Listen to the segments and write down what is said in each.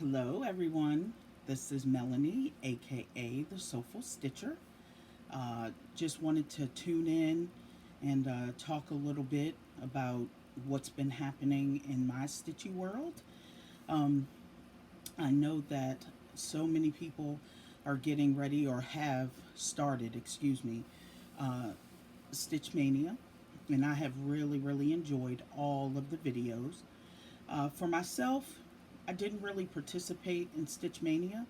Hello, everyone. This is Melanie, aka the Soulful Stitcher. Just wanted to tune in and talk a little bit about what's been happening in my stitchy world. Um, I know that so many people are getting ready or have started, excuse me, uh, Stitch Mania, and I have really enjoyed all of the videos. For myself, I didn't really participate in Stitch Mania.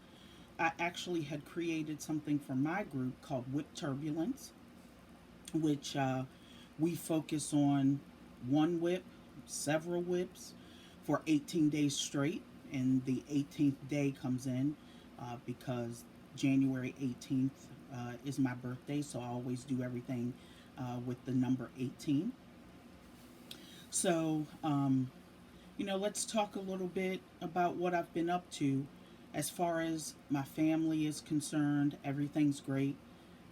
I actually had created something for my group called WIP Turbulence, which we focus on one WIP, several WIPs for 18 days straight. And the 18th day comes in because January 18th is my birthday, so I always do everything with the number 18. So, let's talk a little bit about what I've been up to. As far as my family is concerned, everything's great.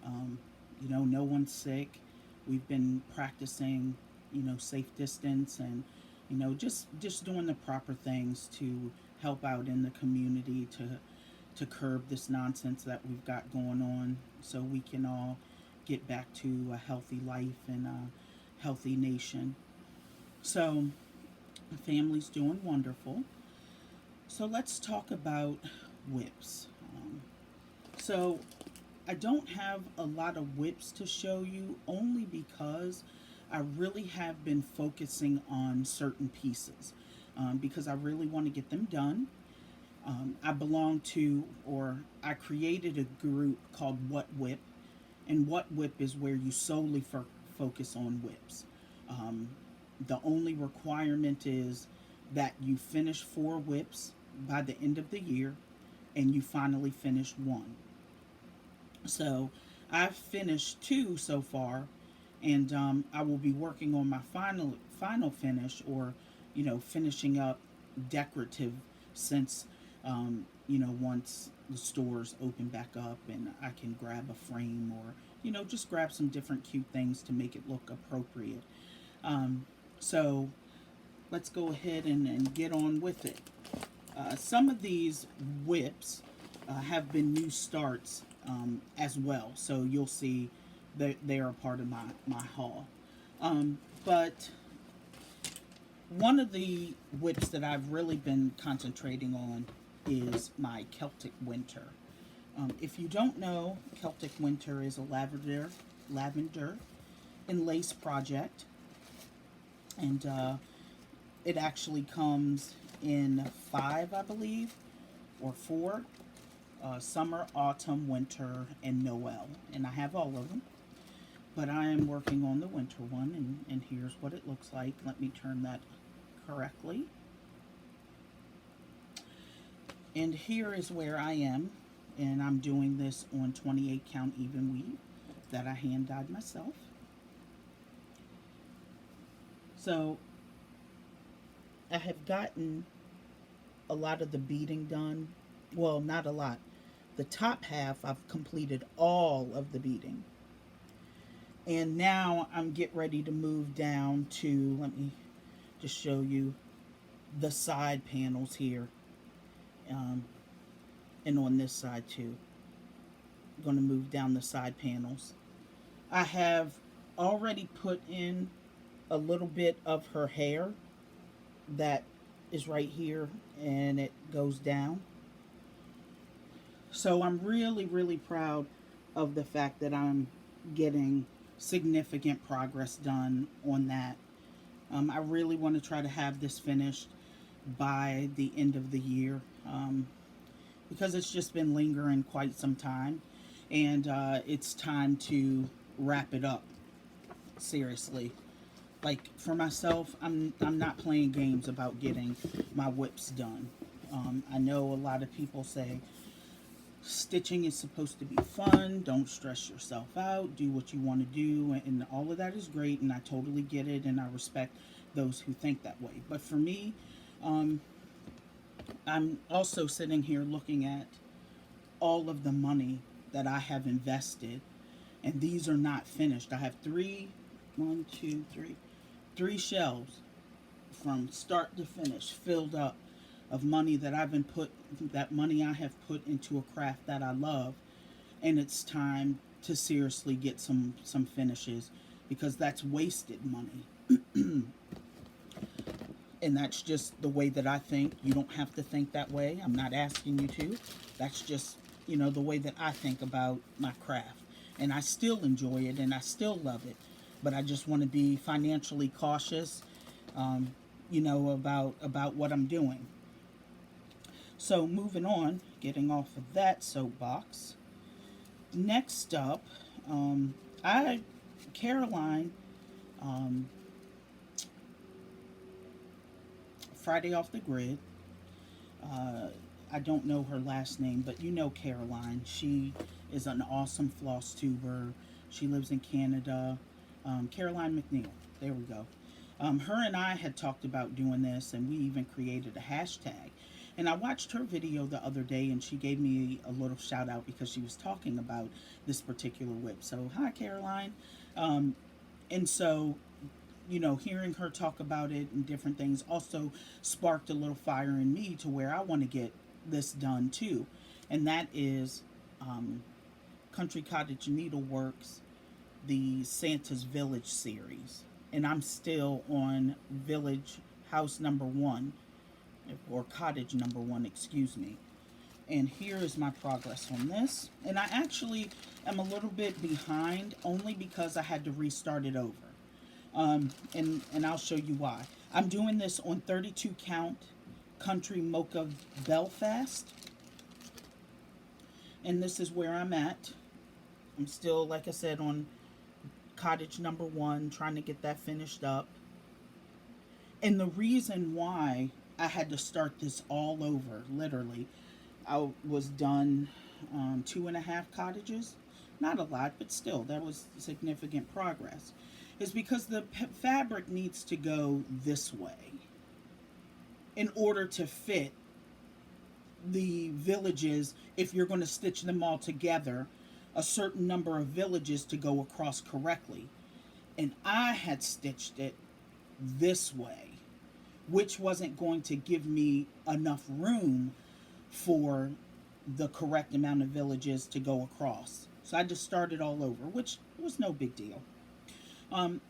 Um, no one's sick. We've been practicing, safe distance and, just doing the proper things to help out in the community to curb this nonsense that we've got going on, so we can all get back to a healthy life and a healthy nation. So, the family's doing wonderful. So let's talk about WIPs. So I don't have a lot of WIPs to show you only because I really have been focusing on certain pieces because I really want to get them done. I belong to, or I created a group called What WIP, and What WIP is where you solely focus on WIPs. Um, the only requirement is that you finish 4 WIPs by the end of the year and you finally finish one. So I've finished 2 so far, and I will be working on my final finish, or finishing up decorative, since once the stores open back up and I can grab a frame, or just grab some different cute things to make it look appropriate. So let's go ahead and get on with it. Some of these WIPs have been new starts as well, so you'll see that they are a part of my haul. But one of the WIPs that I've really been concentrating on is my Celtic Winter. If you don't know, Celtic Winter is a lavender and lace project, and it actually comes in 5, I believe, or 4: summer, autumn, winter, and Noel. And I have all of them, but I am working on the winter one, and here's what it looks like. Let me turn that correctly. And here is where I am, and I'm doing this on 28 count even weave that I hand dyed myself. So I have gotten a lot of the beading done. Well, not a lot. The top half, I've completed all of the beading. And now I'm getting ready to move down to, let me just show you the side panels here. And on this side too. I'm going to move down the side panels. I have already put in a little bit of her hair that is right here, and it goes down. So I'm really proud of the fact that I'm getting significant progress done on that. I really want to try to have this finished by the end of the year, because it's just been lingering quite some time, and it's time to wrap it up. Seriously. Like, for myself, I'm not playing games about getting my WIPs done. I know a lot of people say stitching is supposed to be fun, don't stress yourself out, do what you want to do, and all of that is great, and I totally get it, and I respect those who think that way. But for me, I'm also sitting here looking at all of the money that I have invested, and these are not finished. I have three shelves from start to finish filled up of money that that money I have put into a craft that I love, and it's time to seriously get some finishes, because that's wasted money. And that's just the way that I think. You don't have to think that way. I'm not asking you to. That's just, the way that I think about my craft. And I still enjoy it and I still love it. But I just want to be financially cautious, about what I'm doing. So moving on, getting off of that soapbox. Next up, Caroline, um, Friday Off the Grid. Uh, I don't know her last name, but Caroline. She is an awesome floss tuber. She lives in Canada. Caroline McNeil. There we go. Her and I had talked about doing this, and we even created a hashtag. And I watched her video the other day, and she gave me a little shout out because she was talking about this particular WIP. So, hi, Caroline. And so, hearing her talk about it and different things also sparked a little fire in me to where I want to get this done too. And that is Country Cottage Needleworks, the Santa's Village series. And I'm still on Village House number 1, or Cottage number 1, excuse me. And here is my progress on this. And I actually am a little bit behind only because I had to restart it over. And I'll show you why. I'm doing this on 32 count Country Mocha Belfast. And this is where I'm at. I'm still, like I said, on Cottage number 1, trying to get that finished up. And the reason why I had to start this all over, literally, I was done 2.5 cottages. Not a lot, but still, that was significant progress. Is because the fabric needs to go this way in order to fit the villages. If you're going to stitch them all together, a certain number of villages to go across correctly. And I had stitched it this way, which wasn't going to give me enough room for the correct amount of villages to go across. So I just started all over, which was no big deal. And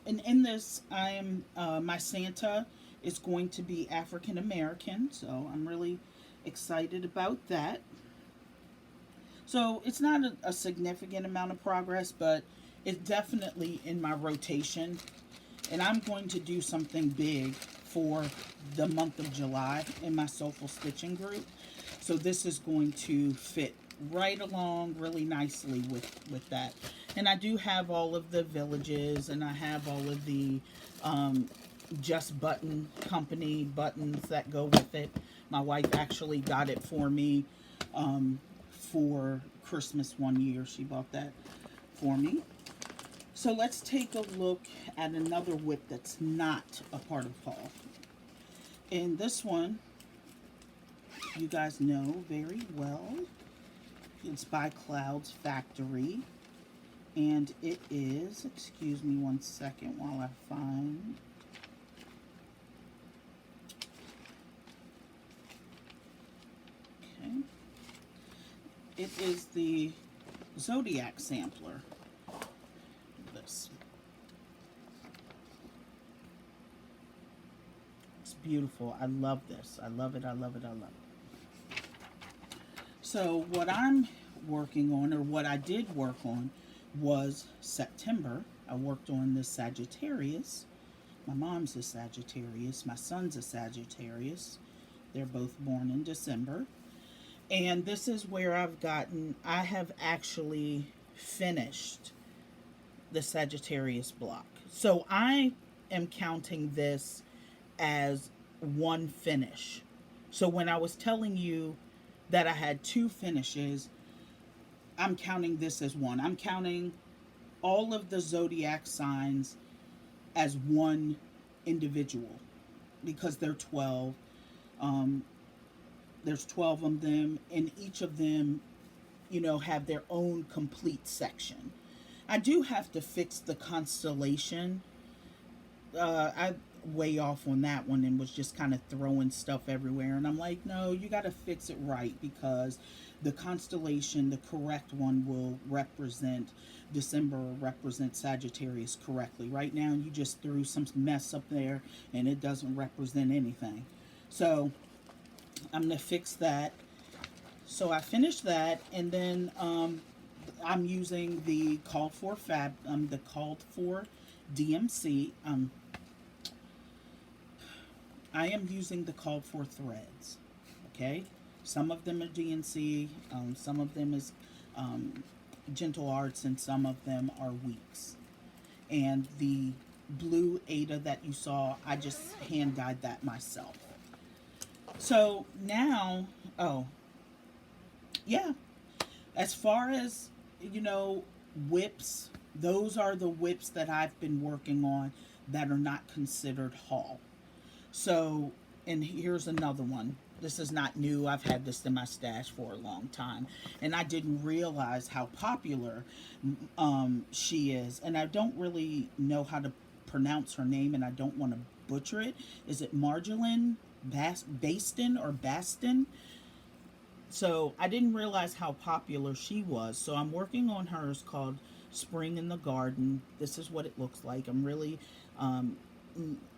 in this, I am my Santa is going to be African American, so I'm really excited about that. So it's not a significant amount of progress, but it's definitely in my rotation. And I'm going to do something big for the month of July in my Soulful Stitching group. So this is going to fit right along really nicely with that. And I do have all of the villages, and I have all of the Just Button Company buttons that go with it. My wife actually got it for me for Christmas one year. She bought that for me. So let's take a look at another WIP that's not a part of haul. And this one, you guys know very well. It's by Clouds Factory. And it is, excuse me one second while I find. Okay. It is the Zodiac Sampler. This. It's beautiful. I love this. I love it. I love it. I love it. So what I'm working on, or what I did work on, was September. I worked on this Sagittarius. My mom's a Sagittarius. My son's a Sagittarius. They're both born in December. And this is where I have actually finished the Sagittarius block. So I am counting this as one finish. So when I was telling you that I had 2 finishes, I'm counting this as one. I'm counting all of the zodiac signs as one individual because they're 12. There's 12 of them, and each of them, have their own complete section. I do have to fix the constellation. way off on that one and was just kind of throwing stuff everywhere. And I'm like, no, you got to fix it right, because the constellation, the correct one, will represent December, or represent Sagittarius correctly. Right now, you just threw some mess up there and it doesn't represent anything. So I'm going to fix that. So I finished that, and then I'm using the called for DMC. I am using the called for threads. Okay, some of them are DNC, some of them is Gentle Arts, and some of them are Weeks. And the blue Ada that you saw, I just hand dyed that myself. So now, oh yeah, as far as, WIPs, those are the WIPs that I've been working on that are not considered haul. So, and here's another one. This is not new. I've had this in my stash for a long time. And I didn't realize how popular she is. And I don't really know how to pronounce her name, and I don't want to butcher it. Is it Marjolaine Baston or Baston? So I didn't realize how popular she was. So I'm working on hers, called Spring in the Garden. This is what it looks like. I'm really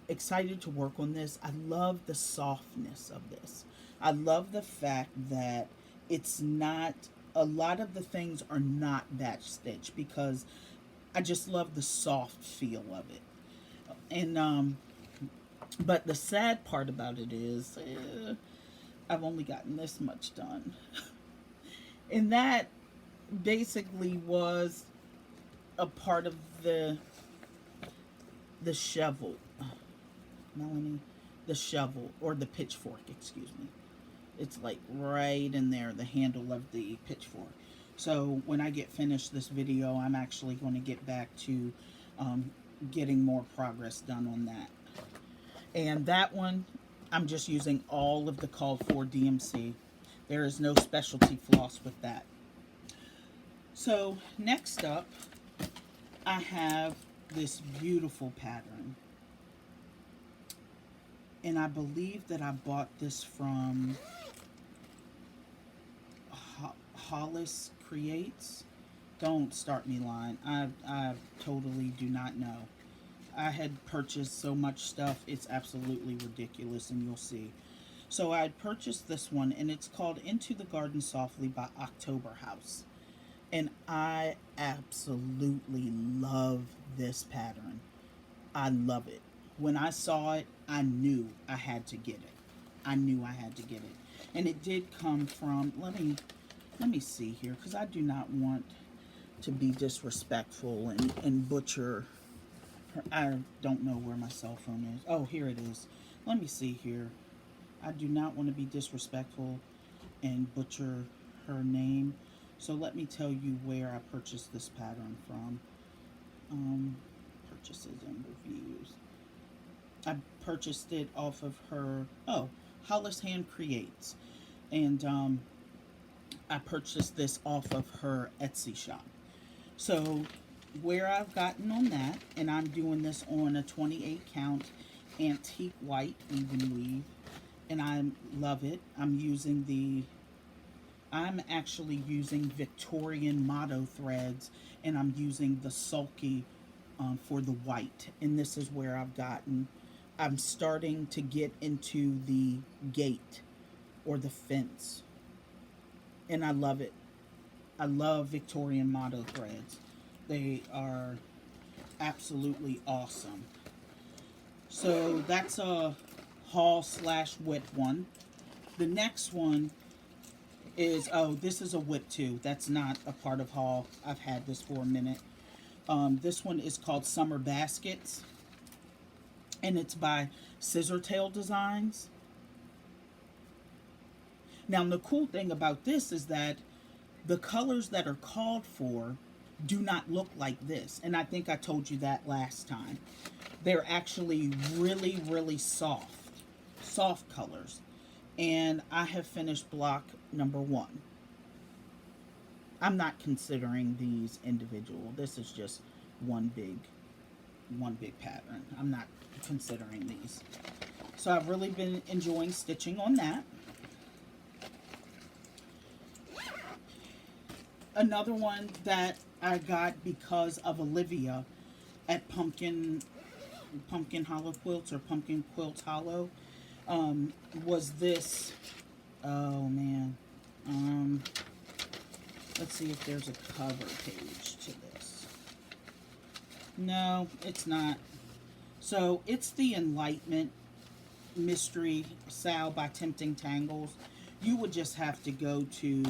excited to work on this. I love the softness of this. I love the fact that it's not, a lot of the things are not batch stitch, because I just love the soft feel of it. And but the sad part about it is I've only gotten this much done. And that basically was a part of the shovel. Melanie, the shovel, or the pitchfork, excuse me. It's like right in there, the handle of the pitchfork. So when I get finished this video, I'm actually going to get back to getting more progress done on that. And that one, I'm just using all of the called for DMC. There is no specialty floss with that. So next up, I have this beautiful pattern. And I believe that I bought this from Hollis Creates. Don't start me lying. I totally do not know. I had purchased so much stuff, it's absolutely ridiculous, and you'll see. So I had purchased this one, and it's called Into the Garden Softly by October House. And I absolutely love this pattern. I love it. When I saw it, I knew I had to get it. I knew I had to get it. And it did come from, let me see here, because I do not want to be disrespectful and butcher. I don't know where my cell phone is. Oh, here it is. Let me see here. I do not want to be disrespectful and butcher her name. So let me tell you where I purchased this pattern from. Purchases and reviews. I purchased it off of her, Hollis Hand Creates. And I purchased this off of her Etsy shop. So where I've gotten on that, and I'm doing this on a 28 count antique white even weave, and I love it. I'm actually using Victorian motto threads, and I'm using the sulky for the white. And this is where I'm starting to get into the gate or the fence, and I love it. I love Victorian motto threads. They are absolutely awesome. So that's a haul / WIP one. The next one is, this is a WIP too. That's not a part of haul. I've had this for a minute. This one is called Summer Baskets, and it's by Scissortail Designs. Now the cool thing about this is that the colors that are called for do not look like this. And I think I told you that last time. They're actually really, really soft colors. And I have finished block number 1. I'm not considering these individual. This is just one big one big pattern. I'm not considering these. So I've really been enjoying stitching on that. Another one that I got because of Olivia at Pumpkin Hollow Quilts, or Pumpkin Quilts Hollow, was this. Oh man. Let's see if there's a cover page to this. No, it's not. So it's the Enlightenment Mystery Sal by Tempting Tangles. You would just have to go to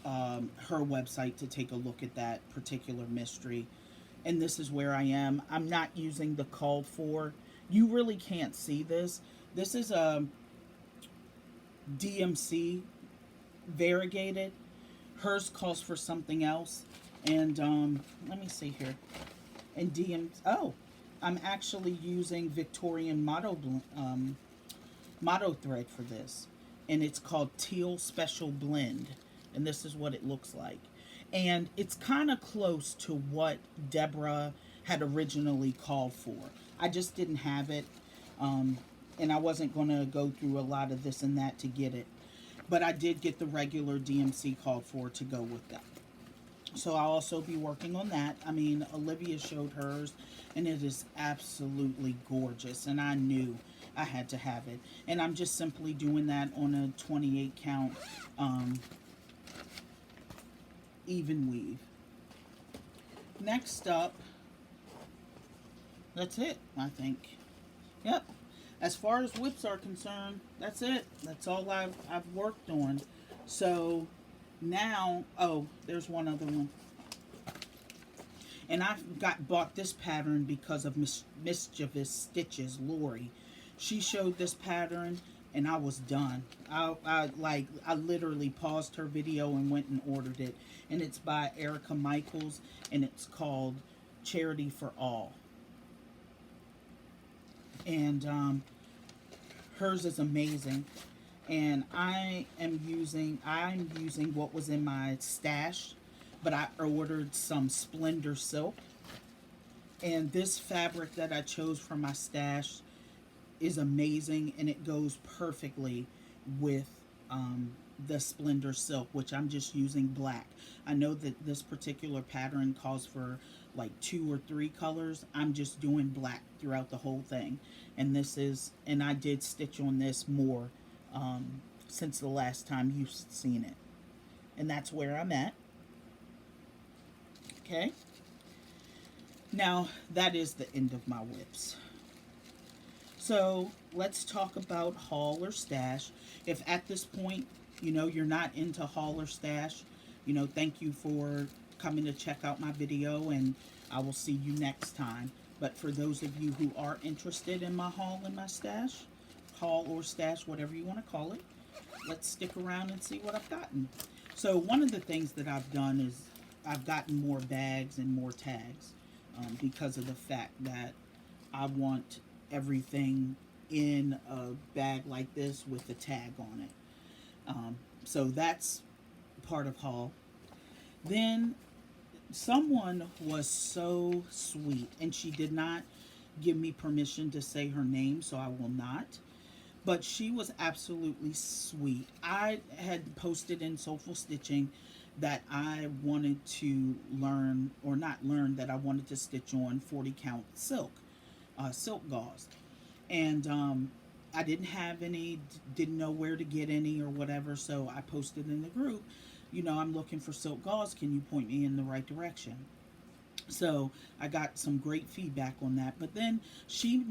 her website to take a look at that particular mystery. And this is where I am. I'm not using the called for. You really can't see this. This is a DMC variegated. Hers calls for something else. And let me see here. And oh, I'm actually using Victorian motto thread for this. And it's called Teal Special Blend. And this is what it looks like. And it's kind of close to what Deborah had originally called for. I just didn't have it. And I wasn't going to go through a lot of this and that to get it. But I did get the regular DMC called for to go with that. So I'll also be working on that. I mean, Olivia showed hers, and it is absolutely gorgeous. And I knew I had to have it. And I'm just simply doing that on a 28 count even weave. Next up, that's it, I think. Yep. As far as WIPs are concerned, that's it. That's all I've worked on. So now, oh, there's one other one. And I bought this pattern because of Mischievous Stitches, Lori. She showed this pattern, and I was done. I literally paused her video and went and ordered it. And it's by Erica Michaels, and it's called Charity for All. And hers is amazing. And I'm using what was in my stash, but I ordered some Splendor Silk. And this fabric that I chose for my stash is amazing, and it goes perfectly with the Splendor Silk, which I'm just using black. I know that this particular pattern calls for like 2 or 3 colors. I'm just doing black throughout the whole thing. And and I did stitch on this more since the last time you've seen it. And that's where I'm at. Okay. Now, that is the end of my WIPs. So, let's talk about haul or stash. If at this point, you're not into haul or stash, thank you for coming to check out my video, and I will see you next time. But for those of you who are interested in my haul and my stash, haul or stash, whatever you want to call it, let's stick around and see what I've gotten. So one of the things that I've done is I've gotten more bags and more tags because of the fact that I want everything in a bag like this with a tag on it. So that's part of haul. Then someone was so sweet, and she did not give me permission to say her name, so I will not. But she was absolutely sweet. I had posted in Soulful Stitching that I wanted to learn, or not learn, that I wanted to stitch on 40 count silk gauze. And I didn't have any, didn't know where to get any or whatever, so I posted in the group, I'm looking for silk gauze, can you point me in the right direction? So I got some great feedback on that. But then she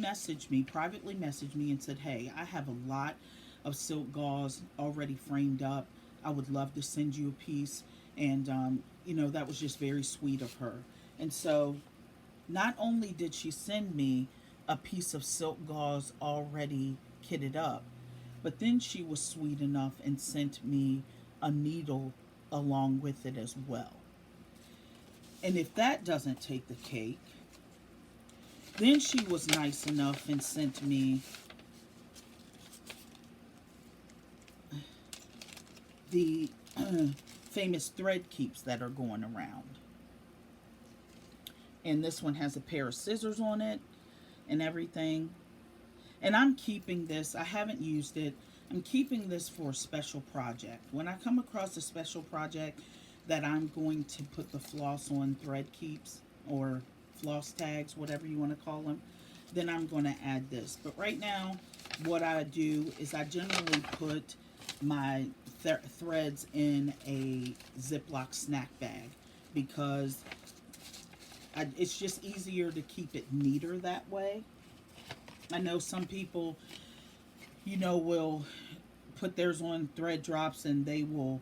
privately messaged me and said, hey, I have a lot of silk gauze already framed up. I would love to send you a piece. And, that was just very sweet of her. And so not only did she send me a piece of silk gauze already kitted up, but then she was sweet enough and sent me a needle along with it as well. And if that doesn't take the cake, then she was nice enough and sent me the famous thread keeps that are going around. And this one has a pair of scissors on it and everything. And I'm keeping this. I haven't used it. I'm keeping this for a special project. When I come across a special project that I'm going to put the floss on thread keeps or floss tags, whatever you want to call them, then I'm going to add this. But right now, what I do is I generally put my threads in a Ziploc snack bag because it's just easier to keep it neater that way. I know some people, will put theirs on thread drops and they will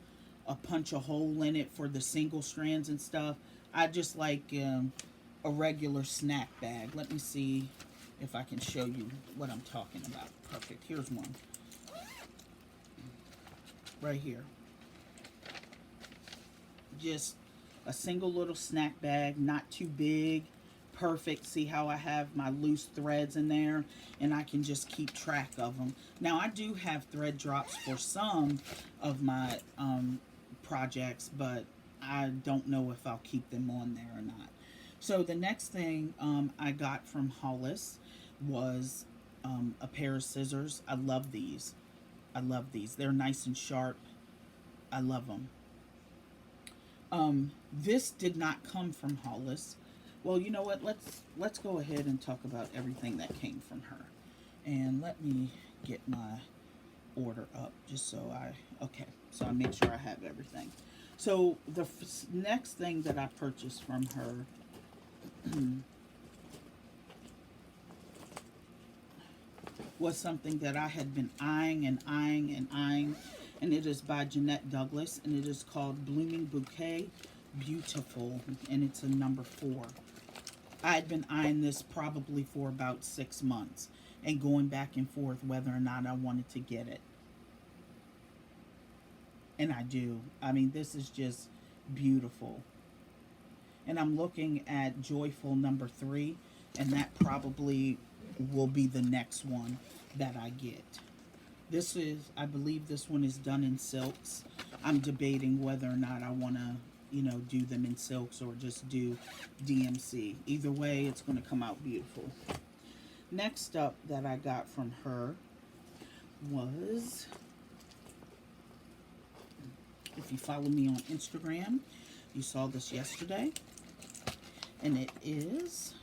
punch a hole in it for the single strands and stuff. I just like a regular snack bag. Let me see if I can show you what I'm talking about. Perfect. Here's one. Right here. Just a single little snack bag, not too big. Perfect. See how I have my loose threads in there, and I can just keep track of them. Now I do have thread drops for some of my projects, but I don't know if I'll keep them on there or not. So the next thing I got from Hollis was a pair of scissors. I love these. I love these. They're nice and sharp. I love them. This did not come from Hollis. Well, you know what? Let's go ahead and talk about everything that came from her. And let me get my order up just so so I make sure I have everything. So the next thing that I purchased from her was something that I had been eyeing and eyeing and eyeing, and it is by Jeanette Douglas, and it is called Blooming Bouquet Beautiful, and it's a number 4. I had been eyeing this probably for about 6 months and going back and forth whether or not I wanted to get it. And I do. I mean, this is just beautiful. And I'm looking at Joyful number 3, and that probably will be the next one that I get. This is, I believe this one is done in silks. I'm debating whether or not I want to, do them in silks or just do DMC. Either way, it's going to come out beautiful. Next up that I got from her was, if you follow me on Instagram, you saw this yesterday. And it is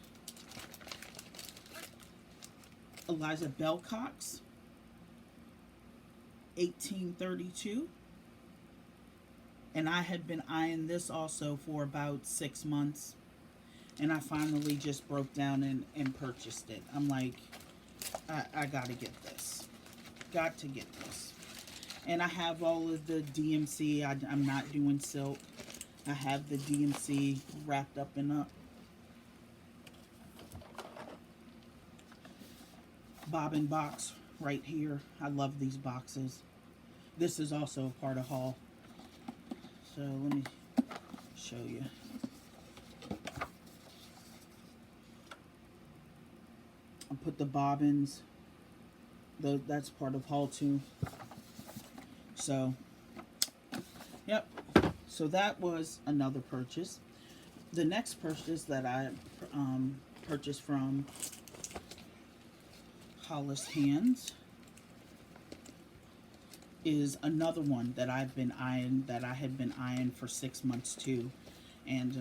Eliza Bellcock's 1832. And I had been eyeing this also for about 6 months. And I finally just broke down and purchased it. I'm like, I got to get this. Got to get this. And I have all of the DMC. I'm not doing silk. I have the DMC wrapped up in a bobbin box right here. I love these boxes. This is also a part of haul. So let me show you. I'll put the bobbins. That's part of haul too. So, yep. So that was another purchase. The next purchase that I purchased from Hollis Hands is another one that I've been eyeing, that I had been eyeing for 6 months too, and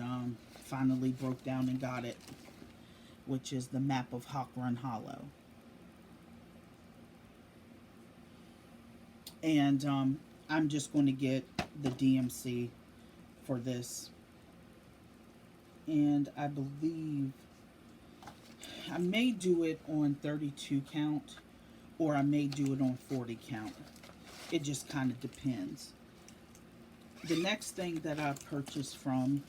finally broke down and got it, which is the Map of Hawk Run Hollow. And I'm just going to get the DMC for this. And I believe I may do it on 32 count, or I may do it on 40 count. It just kind of depends. The next thing that I purchased from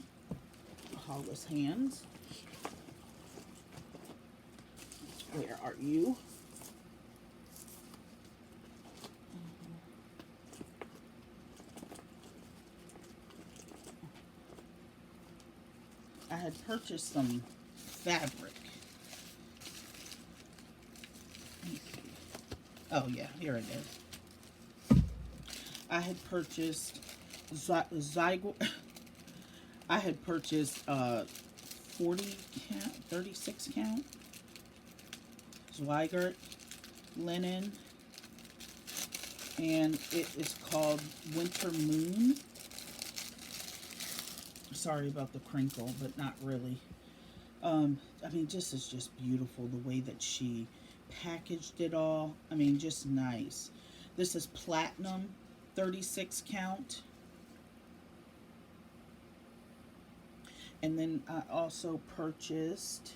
Hollis Hands, where are you? I had purchased some fabric. Oh yeah, here it is. I had purchased I had purchased 40 count, 36 count. Zweigert linen. And it is called Winter Moon. Sorry about the crinkle, but not really. I mean, this is just beautiful, the way that she packaged it all. I mean, just nice. This is platinum, 36 count. And then I also purchased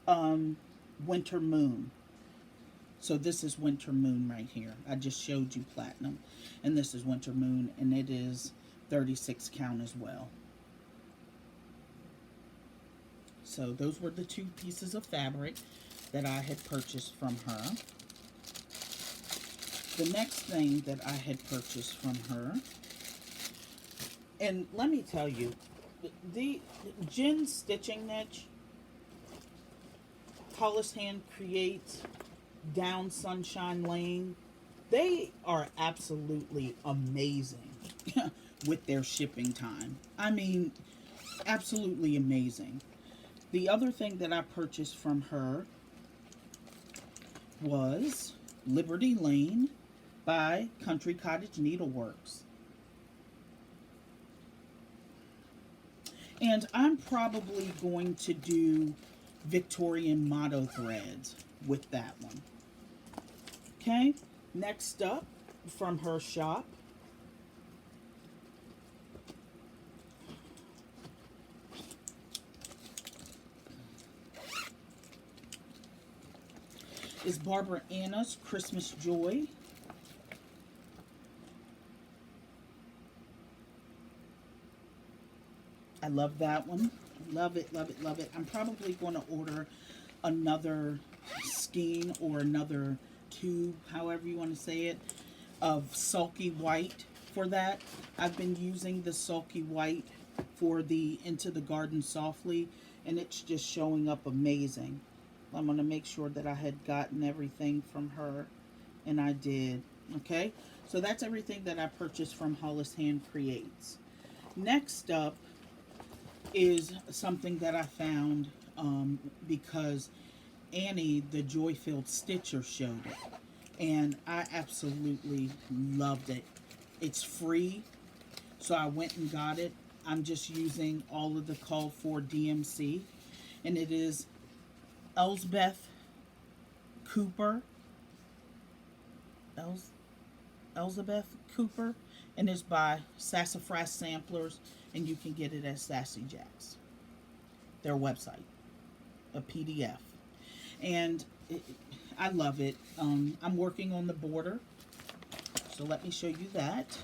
Winter Moon. So this is Winter Moon right here. I just showed you platinum. And this is Winter Moon, and it is 36 count as well. So those were the two pieces of fabric that I had purchased from her. The next thing that I had purchased from her, and let me tell you, the Jen's stitching niche, Hollis Hand Creates, Down Sunshine Lane, they are absolutely amazing with their shipping time. I mean, absolutely amazing. The other thing that I purchased from her was Liberty Lane by Country Cottage Needleworks. And I'm probably going to do Victorian motto threads with that one. Okay, next up from her shop is Barbara Anna's Christmas Joy. I love that one. Love it, love it, love it. I'm probably going to order another skein or another tube, however you want to say it, of sulky white for that. I've been using the sulky white for the Into the Garden Softly, and it's just showing up amazing. I'm going to make sure that I had gotten everything from her, and I did. Okay, so that's everything that I purchased from Hollis Hand Creates. Next up is something that I found because Annie, the Joy-Filled Stitcher, showed it, and I absolutely loved it. It's free, so I went and got it. I'm just using all of the called for DMC, and it is Elsbeth Cooper, Elizabeth Cooper, and it's by Sassafras Samplers, and you can get it at Sassy Jacks, their website, a PDF. And I love it. I'm working on the border, so let me show you that.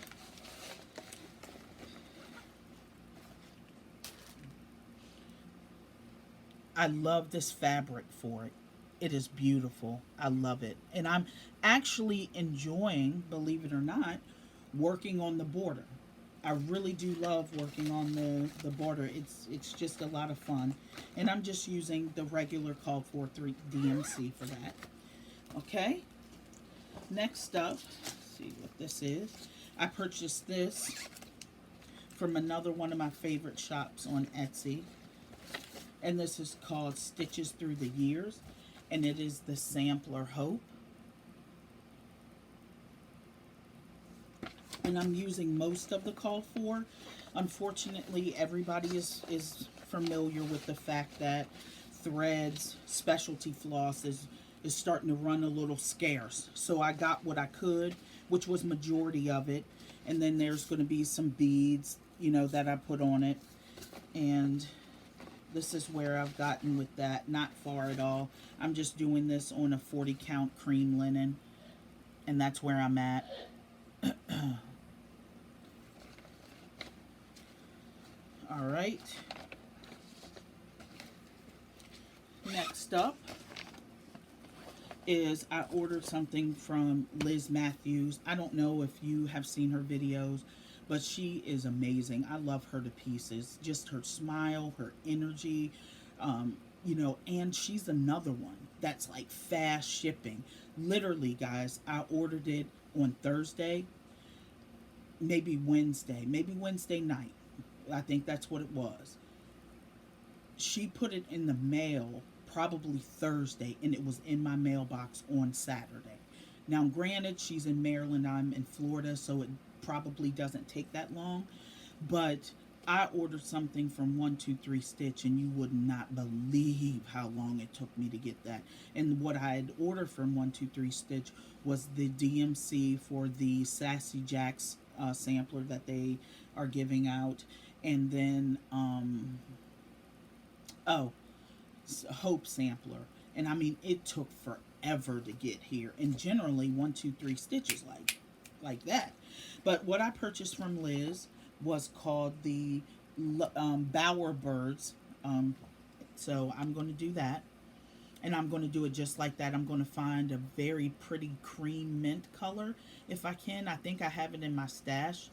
I love this fabric for it. It is beautiful. I love it. And I'm actually enjoying, believe it or not, working on the border. I really do love working on the border. It's just a lot of fun. And I'm just using the regular called for 3 DMC for that. Okay. Next up, let's see what this is. I purchased this from another one of my favorite shops on Etsy. And this is called Stitches Through the Years. And it is the Sampler Hope. And I'm using most of the call for. Unfortunately, everybody is familiar with the fact that Threads specialty floss is starting to run a little scarce. So I got what I could, which was majority of it. And then there's going to be some beads, you know, that I put on it. And this is where I've gotten with that. Not far at all. I'm just doing this on a 40 count cream linen. And that's where I'm at. All right. Next up is I ordered something from Liz Matthews. I don't know if you have seen her videos, but she is amazing. I love her to pieces. Just her smile, her energy, you know, and she's another one that's like fast shipping. Literally, guys, I ordered it on Thursday, maybe Wednesday night. I think that's what it was. She put it in the mail probably Thursday, and it was in my mailbox on Saturday. Now, granted, she's in Maryland, I'm in Florida, so it probably doesn't take that long. But I ordered something from 123 Stitch, and you would not believe how long it took me to get that. And what I had ordered from 123 Stitch was the DMC for the Sassy Jacks sampler that they are giving out. And then, oh, Hope sampler. And I mean, it took forever to get here. And generally, 123 Stitches like that. But what I purchased from Liz was called the Bower Birds. So I'm going to do that. And I'm going to do it just like that. I'm going to find a very pretty cream mint color if I can. I think I have it in my stash.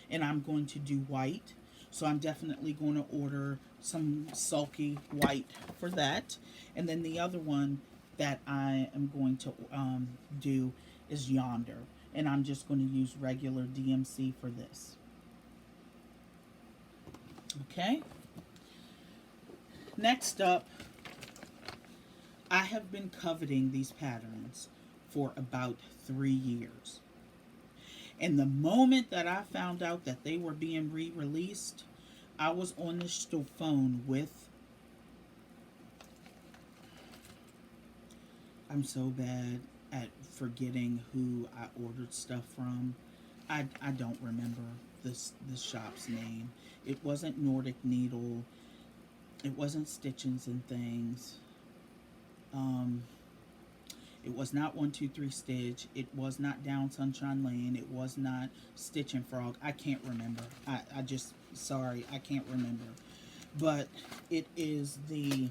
And I'm going to do white. So I'm definitely going to order some sulky white for that. And then the other one that I am going to do is Yonder. And I'm just going to use regular DMC for this. Okay. Next up, I have been coveting these patterns for about 3 years. And the moment that I found out that they were being re-released, I was on the phone with... I'm so bad at forgetting who I ordered stuff from. I don't remember this shop's name. It wasn't Nordic Needle. It wasn't Stitchins and Things. It was not 123 Stitch. It was not Down Sunshine Lane. It was not Stitch and Frog. I can't remember. I just, sorry, I can't remember. But it is the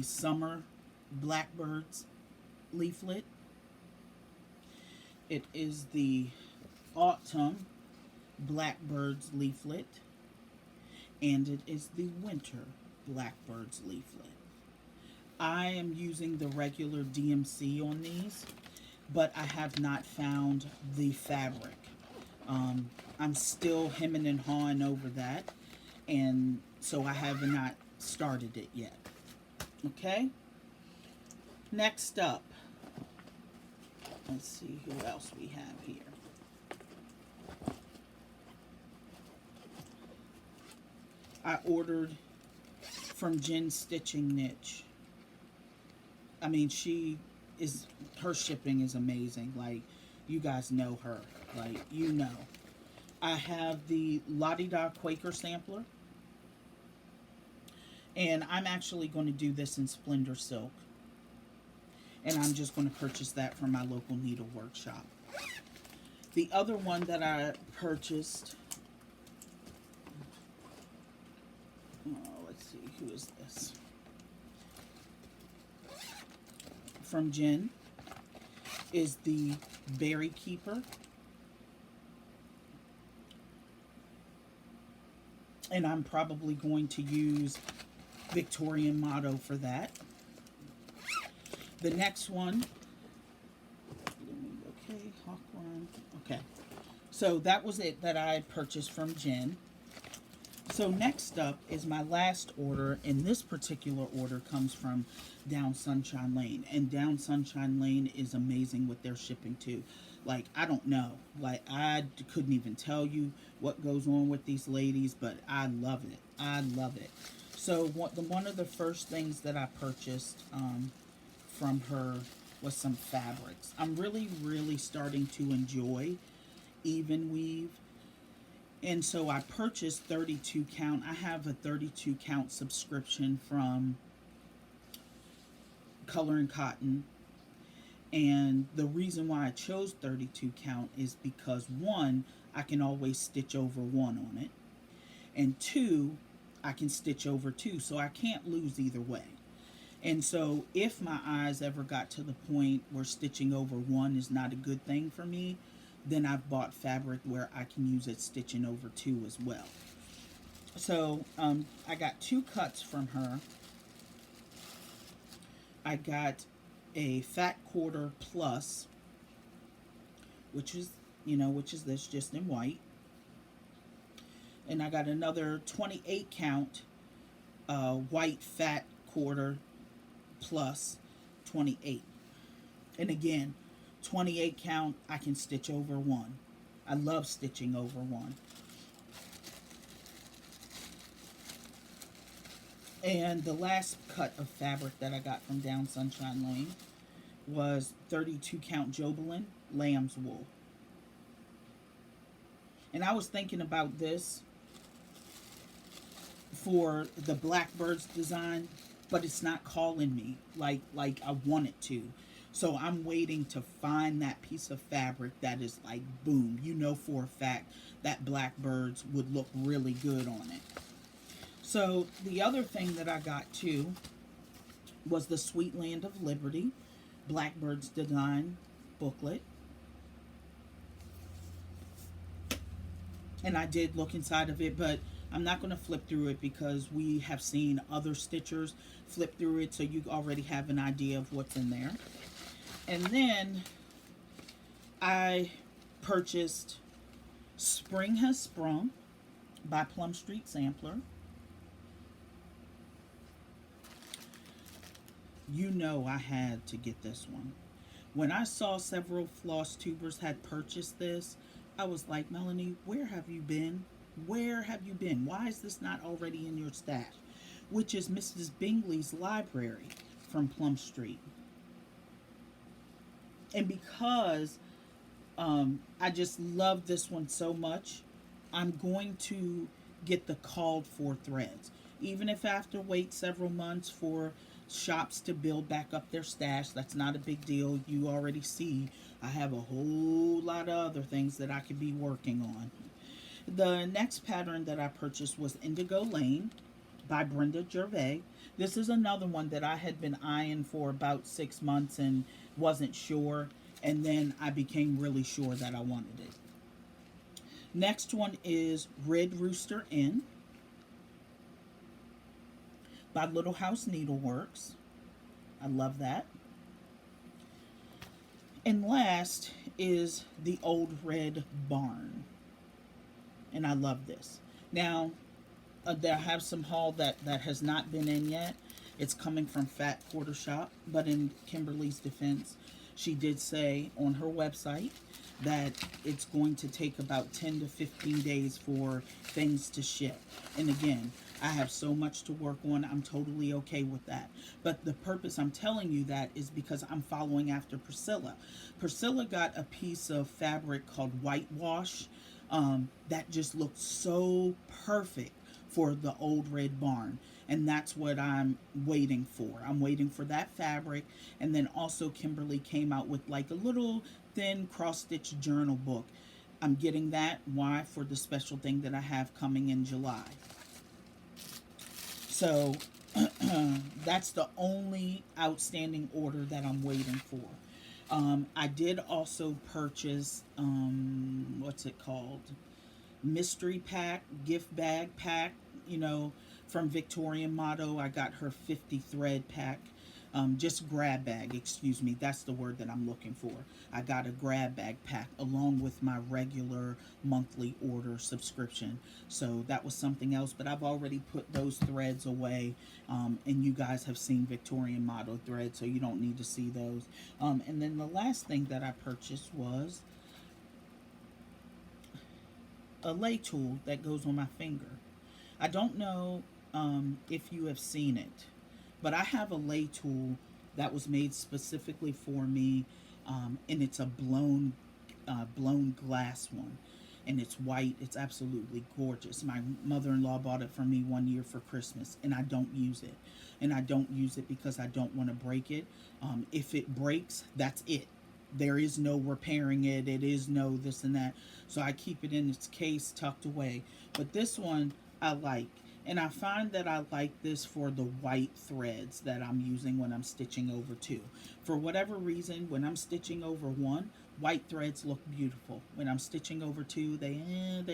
Summer Blackbirds leaflet. It is the Autumn Blackbirds leaflet. And it is the Winter Blackbirds leaflet. I am using the regular DMC on these, but I have not found the fabric. I'm still hemming and hawing over that, and so I have not started it yet. Okay? Next up, let's see who else we have here. I ordered from Jen Stitching Niche. I mean, her shipping is amazing. Like, you guys know her. Like, you know. I have the Lottie Da Quaker sampler. And I'm actually going to do this in Splendor Silk. And I'm just going to purchase that from my local needle workshop. The other one that I purchased... let's see, who is this? From Jen is the Berry Keeper. And I'm probably going to use Victorian Motto for that. The next one, okay, Hawkworm, okay. So that was it that I purchased from Jen. So next up is my last order, and this particular order comes from Down Sunshine Lane. And Down Sunshine Lane is amazing with their shipping too. Like, I don't know. Like, I couldn't even tell you what goes on with these ladies, but I love it. I love it. So one of the first things that I purchased from her was some fabrics. I'm really, really starting to enjoy even weave. And so I purchased 32 count. I have a 32 count subscription from Color and Cotton. And the reason why I chose 32 count is because, one, I can always stitch over one on it. And two, I can stitch over two. So I can't lose either way. And so if my eyes ever got to the point where stitching over one is not a good thing for me, then I've bought fabric where I can use it stitching over two as well. So I got 2 cuts from her. I got a Fat Quarter Plus, which is this, just in white. And I got another 28 count white fat quarter plus 28. And again, 28 count, I can stitch over one. I love stitching over one. And the last cut of fabric that I got from Down Sunshine Lane was 32 count Jobelin lamb's wool. And I was thinking about this for the Blackbirds design, but it's not calling me like I want it to. So I'm waiting to find that piece of fabric that is like boom, you know for a fact that Blackbirds would look really good on it. So the other thing that I got too was the Sweet Land of Liberty Blackbirds design booklet. And I did look inside of it, but I'm not going to flip through it because we have seen other stitchers flip through it, so you already have an idea of what's in there. And then I purchased Spring Has Sprung by Plum Street Sampler. You know I had to get this one. When I saw several floss tubers had purchased this, I was like, Melanie, where have you been? Where have you been? Why is this not already in your stash? Which is Mrs. Bingley's Library from Plum Street. And because I just love this one so much, I'm going to get the called for threads. Even if I have to wait several months for shops to build back up their stash, that's not a big deal. You already see I have a whole lot of other things that I could be working on. The next pattern that I purchased was Indigo Lane by Brenda Gervais. This is another one that I had been eyeing for about 6 months and wasn't sure, and then I became really sure that I wanted it. Next one is Red Rooster Inn by Little House Needleworks. I love that. And last is The Old Red Barn. And I love this. Now, I have some haul that has not been in yet. It's coming from Fat Quarter Shop. But in Kimberly's defense, she did say on her website that it's going to take about 10 to 15 days for things to ship. And again, I have so much to work on. I'm totally okay with that. But the purpose I'm telling you that is because I'm following after Priscilla. Priscilla got a piece of fabric called Whitewash that just looked so perfect for the Old Red Barn. And that's what I'm waiting for. I'm waiting for that fabric. And then also Kimberly came out with like a little thin cross-stitch journal book. I'm getting that. Why? For the special thing that I have coming in July. So that's the only outstanding order that I'm waiting for. I did also purchase, what's it called? Mystery pack, gift bag pack, from Victorian Motto. I got her 50 thread pack. Just grab bag, excuse me. That's the word that I'm looking for. I got a grab bag pack along with my regular monthly order subscription. So that was something else, but I've already put those threads away. And you guys have seen Victorian Motto threads, so you don't need to see those. And then the last thing that I purchased was a lay tool that goes on my finger. I don't know if you have seen it, but I have a lay tool that was made specifically for me, and it's a blown glass one, and it's white. It's absolutely gorgeous. My mother-in-law bought it for me one year for Christmas, and I don't use it. And I don't use it because I don't want to break it. If it breaks, that's it. There is no repairing it. It is no this and that. So I keep it in its case tucked away. But this one I like. And I find that I like this for the white threads that I'm using when I'm stitching over two. For whatever reason, when I'm stitching over one, white threads look beautiful. When I'm stitching over two, they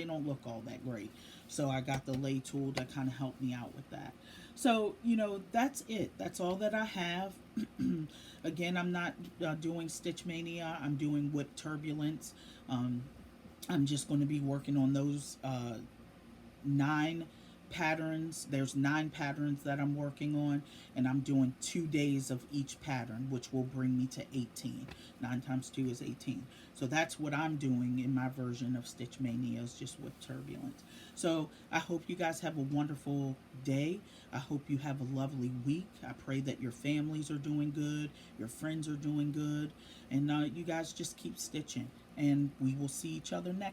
don't look all that great. So I got the lay tool to kind of help me out with that. So, that's it. That's all that I have. Again, I'm not doing Stitch Mania. I'm doing WIP Turbulence. I'm just going to be working on those 9 patterns. There's 9 patterns that I'm working on, and I'm doing 2 days of each pattern, which will bring me to 18. 9 times 2 is 18. So that's what I'm doing in my version of Stitch Mania, is just with Turbulence. So I hope you guys have a wonderful day. I hope you have a lovely week. I pray that your families are doing good, your friends are doing good, and you guys just keep stitching. And we will see each other next